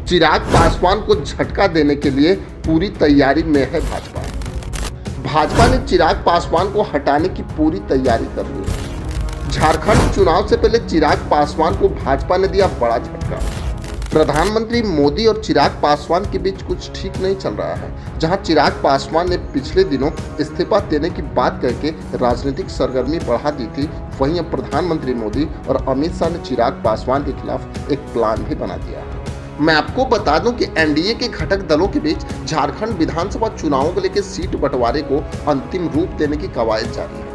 चिराग पासवान को झटका देने के लिए पूरी तैयारी में है भाजपा। भाजपा ने चिराग पासवान को हटाने की पूरी तैयारी कर ली है। झारखंड चुनाव से पहले चिराग पासवान को भाजपा ने दिया बड़ा झटका। प्रधानमंत्री मोदी और चिराग पासवान के बीच कुछ ठीक नहीं चल रहा है। जहां चिराग पासवान ने पिछले दिनों इस्तीफा देने की बात करके राजनीतिक सरगर्मी बढ़ा दी थी, वहीं अब प्रधानमंत्री मोदी और अमित शाह ने चिराग पासवान के खिलाफ एक प्लान भी बना दिया है। मैं आपको बता दूं कि एनडीए के घटक दलों के बीच झारखंड विधानसभा चुनावों को लेकर सीट बंटवारे को अंतिम रूप देने की कवायद जारी है।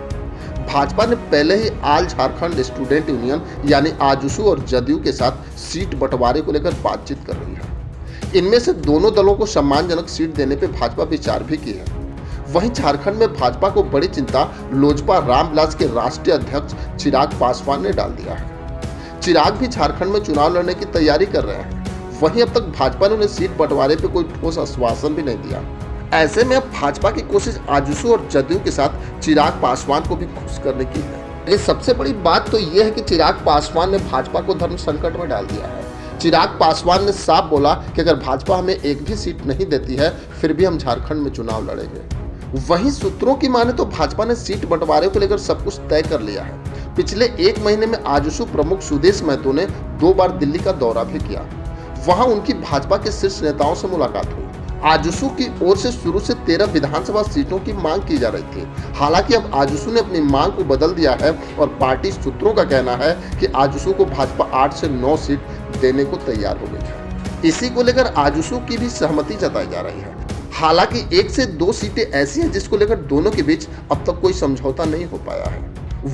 भाजपा ने पहले ही आल झारखंड स्टूडेंट यूनियन यानी आजसू और जदयू के साथ सीट बंटवारे को लेकर बातचीत कर रही है। इनमें से दोनों दलों को सम्मानजनक सीट देने पर भाजपा विचार भी की है। वहीं झारखंड में भाजपा को बड़ी चिंता लोजपा रामविलास के राष्ट्रीय अध्यक्ष चिराग पासवान ने डाल दिया है। चिराग भी झारखंड में चुनाव लड़ने की तैयारी कर रहे हैं। वहीं अब तक भाजपा ने उन्हें सीट बंटवारे पे कोई ठोस आश्वासन भी नहीं दिया। ऐसे में अब भाजपा की कोशिश आजसू और जदयू के साथ चिराग पासवान को भी खुश करने की है। लेकिन सबसे बड़ी बात तो यह है कि चिराग पासवान ने भाजपा को धर्म संकट में डाल दिया है। चिराग पासवान ने साफ बोला कि अगर भाजपा हमें एक भी सीट नहीं देती है फिर भी हम झारखंड में चुनाव लड़ेंगे। वहीं सूत्रों की माने तो भाजपा ने सीट बंटवारे को लेकर सब कुछ तय कर लिया है। पिछले एक महीने में आजसू प्रमुख सुदेश महतो ने 2 बार दिल्ली का दौरा भी किया। वहां उनकी भाजपा के शीर्ष नेताओं से मुलाकात हुई। आजसू की ओर से शुरू से 13 विधानसभा सीटों की मांग की जा रही थी। हालांकि अब आजसू ने अपनी मांग को बदल दिया है और पार्टी सूत्रों का कहना है कि आजसू को भाजपा 8 से 9 सीट देने को तैयार हो गई है। इसी को लेकर आजसू की भी सहमति जताई जा रही है। हालांकि 1 से 2 सीटें ऐसी हैं जिसको लेकर दोनों के बीच अब तक कोई समझौता नहीं हो पाया है।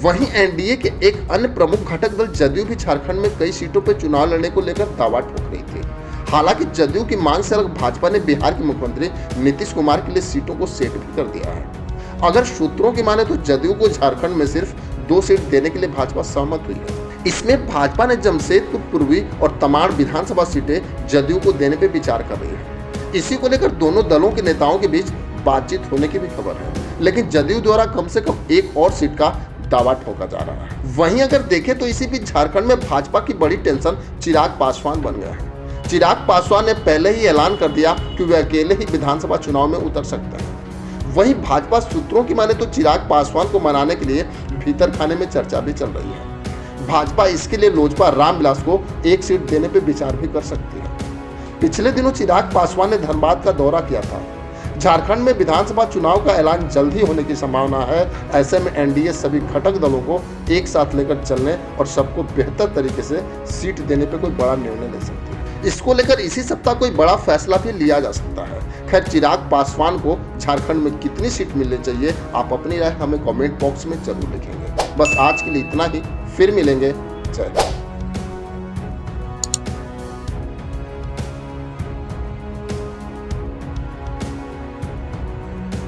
वहीं एनडीए के एक अन्य प्रमुख घटक दल जदयू भी झारखंड में कई सीटों पर चुनाव लड़ने को लेकर दावा ठोक रही थी। हालांकि जदयू की मांग से अलग भाजपा ने बिहार के मुख्यमंत्री नीतीश कुमार के लिए सीटों को सेट भी कर दिया है। अगर सूत्रों की माने तो जदयू को झारखंड में सिर्फ 2 सीट देने के लिए भाजपा सहमत हुई है। इसमें भाजपा ने जमशेदपुर पूर्वी और तमाड़ विधानसभा सीटें जदयू को देने पर विचार कर रही है। इसी को लेकर दोनों दलों के नेताओं के बीच बातचीत होने की भी खबर है, लेकिन जदयू द्वारा कम से कम एक और सीट का दावा ठोका जा रहा है। वहीं अगर देखें तो इसी बीच झारखंड में भाजपा की बड़ी टेंशन चिराग पासवान बन गया है। चिराग पासवान ने पहले ही ऐलान कर दिया कि वे अकेले ही विधानसभा चुनाव में उतर सकते हैं। वहीं भाजपा सूत्रों की माने तो चिराग पासवान को मनाने के लिए भीतर खाने में चर्चा भी चल रही है। भाजपा इसके लिए लोजपा रामविलास को 1 सीट देने पर विचार भी कर सकती है। पिछले दिनों चिराग पासवान ने धनबाद का दौरा किया था। झारखंड में विधानसभा चुनाव का ऐलान जल्द ही होने की संभावना है। ऐसे में एनडीए सभी घटक दलों को एक साथ लेकर चलने और सबको बेहतर तरीके से सीट देने पर कोई बड़ा निर्णय ले सकती है। इसको लेकर इसी सप्ताह कोई बड़ा फैसला भी लिया जा सकता है। खैर, चिराग पासवान को झारखंड में कितनी सीट मिलनी चाहिए, आप अपनी राय हमें कमेंट बॉक्स में जरूर लिखेंगे। बस आज के लिए इतना ही, फिर मिलेंगे। जय हिंद।